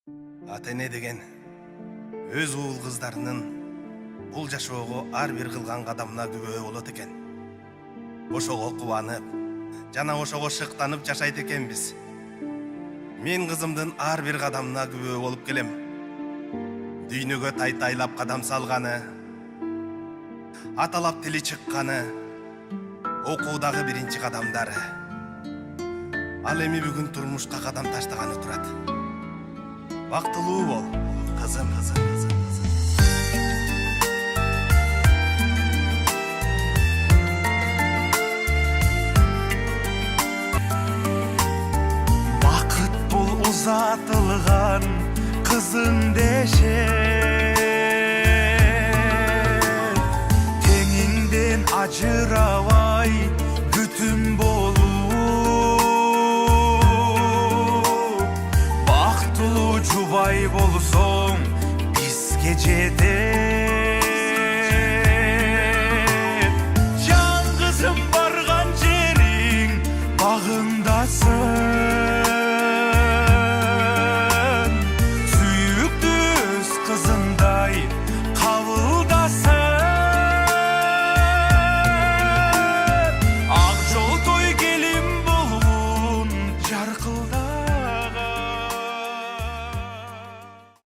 Ата эне деген өз уул кыздарынын бул жашоого ар бир кылган кадамына күбө болот экен. Ошого кубанып жана ошого шыктанып жашайт экенбиз. Мен кызымдын ар бир кадамына күбө болуп келем. Дүйнөгө тайтайлап кадам салганы, аталап тили чыкканы, окуудагы биринчи кадамдары. Ал эми бүгүн турмушка кадам таштаганы турат. Бактылуу бол, кызым. Бакыт бул узатылган кызың деше, теңиңден ажырабай бүтүн болуу, бактылуу жубай болсоң бизге жетет.